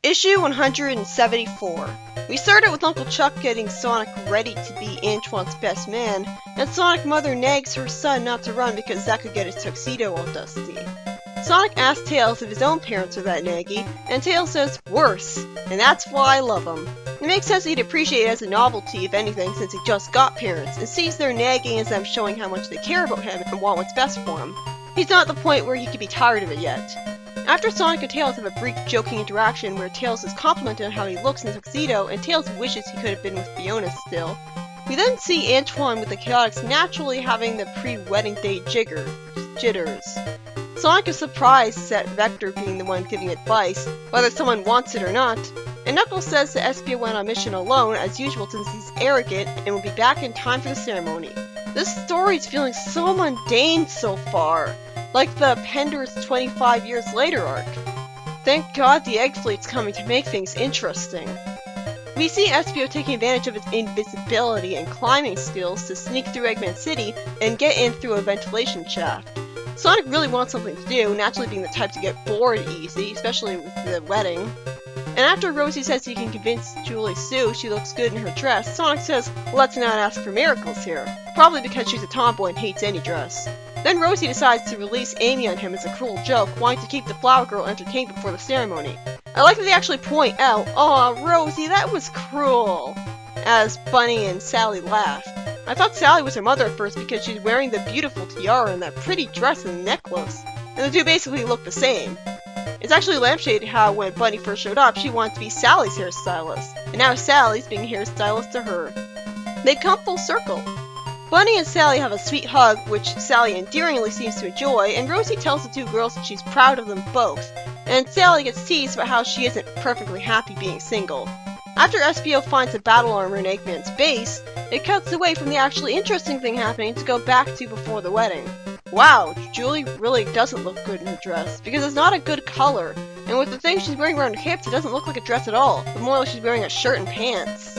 Issue 174. We started with Uncle Chuck getting Sonic ready to be Antoine's best man, and Sonic Mother nags her son not to run because that could get his tuxedo all dusty. Sonic asks Tails if his own parents are that naggy, and Tails says, worse, and that's why I love him. It makes sense he'd appreciate it as a novelty, if anything, since he just got parents, and sees their nagging as them showing how much they care about him and want what's best for him. He's not at the point where he could be tired of it yet. After Sonic and Tails have a brief joking interaction where Tails is complimented on how he looks in the tuxedo and Tails wishes he could have been with Fiona still, we then see Antoine with the Chaotix naturally having the pre-wedding day jitters. Sonic is surprised at Vector being the one giving advice, whether someone wants it or not, and Knuckles says that Espio went on mission alone as usual since he's arrogant and will be back in time for the ceremony. This story's feeling so mundane so far. Like the Pender's 25 years later arc. Thank God the Egg Fleet's coming to make things interesting. We see Espio taking advantage of his invisibility and climbing skills to sneak through Eggman City and get in through a ventilation shaft. Sonic really wants something to do, naturally being the type to get bored easy, especially with the wedding. And after Rosie says he can convince Julie Sue she looks good in her dress, Sonic says, let's not ask for miracles here. Probably because she's a tomboy and hates any dress. Then Rosie decides to release Amy on him as a cruel joke, wanting to keep the Flower Girl entertained before the ceremony. I like that they actually point out, aw, Rosie, that was cruel, as Bunny and Sally laugh. I thought Sally was her mother at first because she's wearing the beautiful tiara and that pretty dress and necklace, and the two basically look the same. It's actually lampshaded how when Bunny first showed up, she wanted to be Sally's hairstylist, and now Sally's being hairstylist to her. They come full circle. Bunny and Sally have a sweet hug, which Sally endearingly seems to enjoy, and Rosie tells the two girls that she's proud of them both, and Sally gets teased about how she isn't perfectly happy being single. After Espio finds a battle armor in Eggman's base, it cuts away from the actually interesting thing happening to go back to before the wedding. Wow, Julie really doesn't look good in her dress, because it's not a good color, and with the thing she's wearing around her hips, it doesn't look like a dress at all, but more like she's wearing a shirt and pants.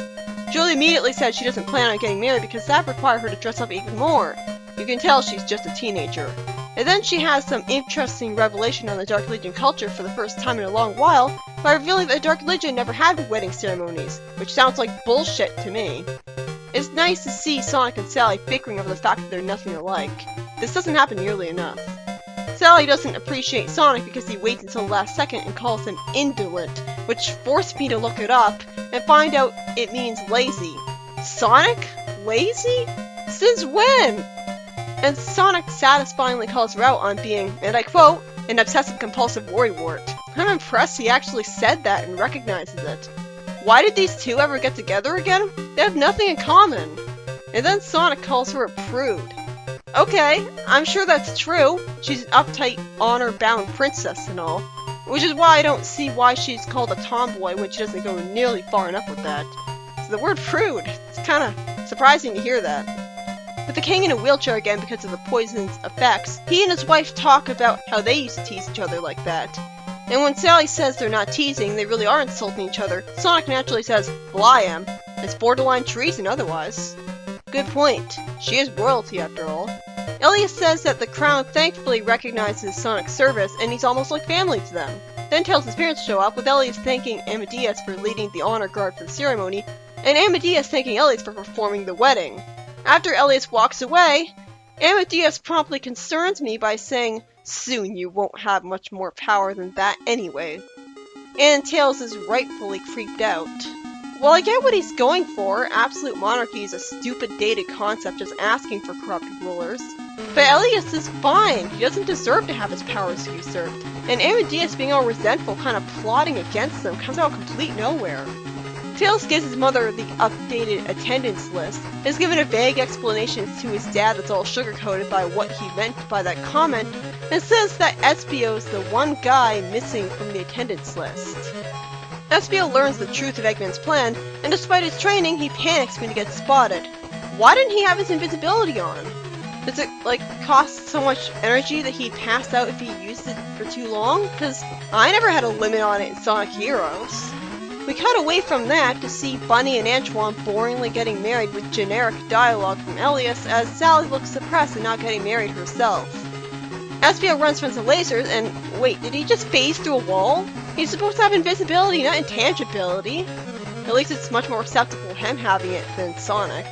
Julie immediately said she doesn't plan on getting married because that would require her to dress up even more. You can tell she's just a teenager. And then she has some interesting revelation on the Dark Legion culture for the first time in a long while by revealing that the Dark Legion never had wedding ceremonies, which sounds like bullshit to me. It's nice to see Sonic and Sally bickering over the fact that they're nothing alike. This doesn't happen nearly enough. Sally doesn't appreciate Sonic because he waits until the last second and calls him indolent, which forced me to look it up and find out it means lazy. Sonic? Lazy? Since when? And Sonic satisfyingly calls her out on being, and I quote, an obsessive-compulsive worrywart. I'm impressed he actually said that and recognizes it. Why did these two ever get together again? They have nothing in common. And then Sonic calls her a prude. Okay, I'm sure that's true. She's an uptight, honor-bound princess and all. Which is why I don't see why she's called a tomboy when she doesn't go nearly far enough with that. So the word prude, it's kinda surprising to hear that. With the king in a wheelchair again because of the poison's effects, he and his wife talk about how they used to tease each other like that. And when Sally says they're not teasing, they really are insulting each other, Sonic naturally says, well I am. It's borderline treason otherwise. Good point. She is royalty after all. Elias says that the crown thankfully recognizes Sonic's service and he's almost like family to them. Then tells his parents to show up, with Elias thanking Amadeus for leading the honor guard for the ceremony, and Amadeus thanking Elias for performing the wedding. After Elias walks away, Amadeus promptly concerns me by saying, soon you won't have much more power than that anyway. And Tails is rightfully creeped out. While I get what he's going for, absolute monarchy is a stupid dated concept just asking for corrupt rulers. But Elias is fine, he doesn't deserve to have his powers usurped, and Amadeus being all resentful, kind of plotting against them, comes out of complete nowhere. Tails gives his mother the updated attendance list, is given a vague explanation to his dad that's all sugar-coated by what he meant by that comment, and says that Espio's the one guy missing from the attendance list. Espio learns the truth of Eggman's plan, and despite his training, he panics when he gets spotted. Why didn't he have his invisibility on? Does it, cost so much energy that he passed out if he used it for too long? Because I never had a limit on it in Sonic Heroes. We cut away from that to see Bunny and Antoine boringly getting married with generic dialogue from Elias as Sally looks suppressed and not getting married herself. Espio runs from some lasers and, wait, did he just phase through a wall? He's supposed to have invisibility, not intangibility. At least it's much more acceptable him having it than Sonic.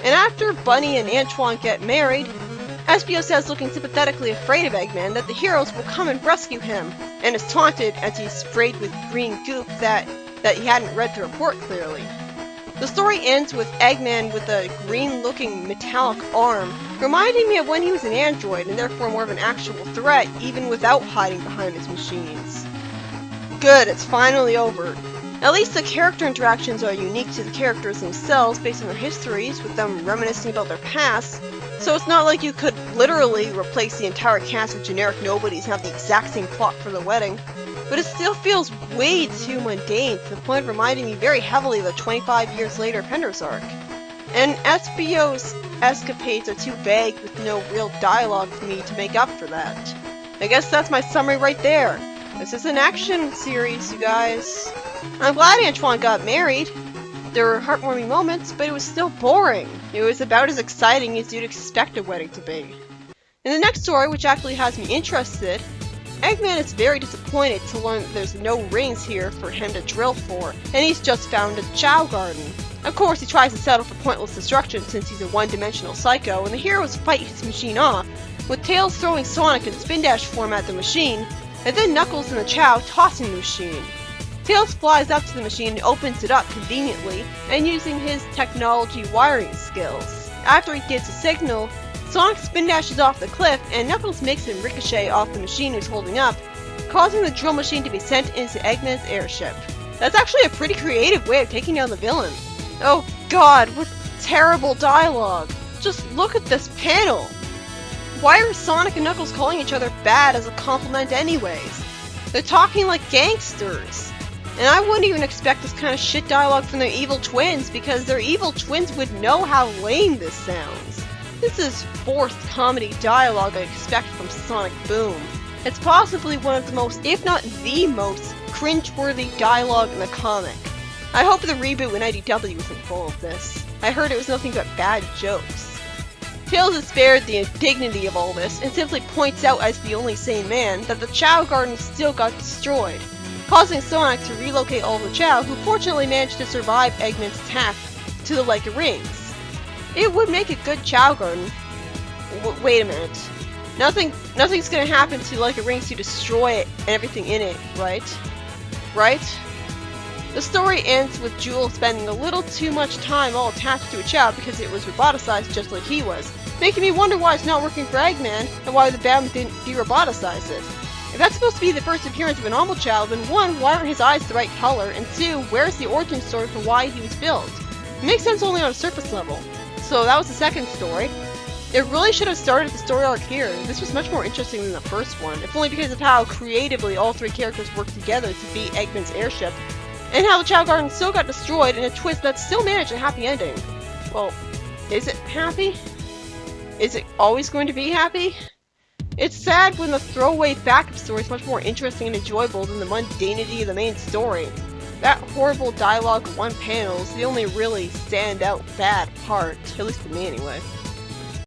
And after Bunny and Antoine get married, Espio says, looking sympathetically afraid of Eggman, that the heroes will come and rescue him, and is taunted as he's sprayed with green goop that he hadn't read the report clearly. The story ends with Eggman with a green-looking metallic arm, reminding me of when he was an android and therefore more of an actual threat, even without hiding behind his machines. Good, it's finally over. At least the character interactions are unique to the characters themselves based on their histories, with them reminiscing about their past, so it's not like you could literally replace the entire cast with generic nobodies and have the exact same plot for the wedding. But it still feels way too mundane, to the point of reminding me very heavily of the 25 years later Pender's arc. And Espio's escapades are too vague with no real dialogue for me to make up for that. I guess that's my summary right there. This is an action series, you guys. I'm glad Antoine got married. There were heartwarming moments, but it was still boring. It was about as exciting as you'd expect a wedding to be. In the next story, which actually has me interested, Eggman is very disappointed to learn that there's no rings here for him to drill for, and he's just found a Chow Garden. Of course, he tries to settle for pointless destruction since he's a one-dimensional psycho, and the heroes fight his machine off, with Tails throwing Sonic in spin dash form at the machine, and then Knuckles and the Chow tossing the machine. Tails flies up to the machine and opens it up conveniently, and using his technology wiring skills. After he gets a signal, Sonic spin dashes off the cliff, and Knuckles makes him ricochet off the machine he's holding up, causing the drill machine to be sent into Eggman's airship. That's actually a pretty creative way of taking down the villain. Oh god, what terrible dialogue! Just look at this panel! Why are Sonic and Knuckles calling each other bad as a compliment anyways? They're talking like gangsters. And I wouldn't even expect this kind of shit dialogue from their evil twins, because their evil twins would know how lame this sounds. This is forced comedy dialogue I expect from Sonic Boom. It's possibly one of the most, if not the most, cringe-worthy dialogue in the comic. I hope the reboot in IDW isn't full of this. I heard it was nothing but bad jokes. Tails is spared the indignity of all this, and simply points out as the only sane man that the Chow Garden still got destroyed, causing Sonic to relocate all the Chow, who fortunately managed to survive Eggman's attack, to the Leica Rings. It would make a good Chow Garden. Wait a minute. Nothing's gonna happen to Leica Rings to destroy it and everything in it, right? Right? The story ends with Jewel spending a little too much time all attached to a Chow because it was roboticized just like he was, making me wonder why it's not working for Eggman and why the BAM didn't de-roboticize it. If that's supposed to be the first appearance of a normal Chow, then 1, why aren't his eyes the right color, and 2, where's the origin story for why he was built? It makes sense only on a surface level. So that was the second story. It really should have started the story arc here. This was much more interesting than the first one, if only because of how creatively all three characters worked together to beat Eggman's airship, and how the Chow Garden still got destroyed in a twist that still managed a happy ending. Well, is it happy? Is it always going to be happy? It's sad when the throwaway backup story is much more interesting and enjoyable than the mundanity of the main story. That horrible dialogue in one panel is the only really standout bad part, at least for me anyway.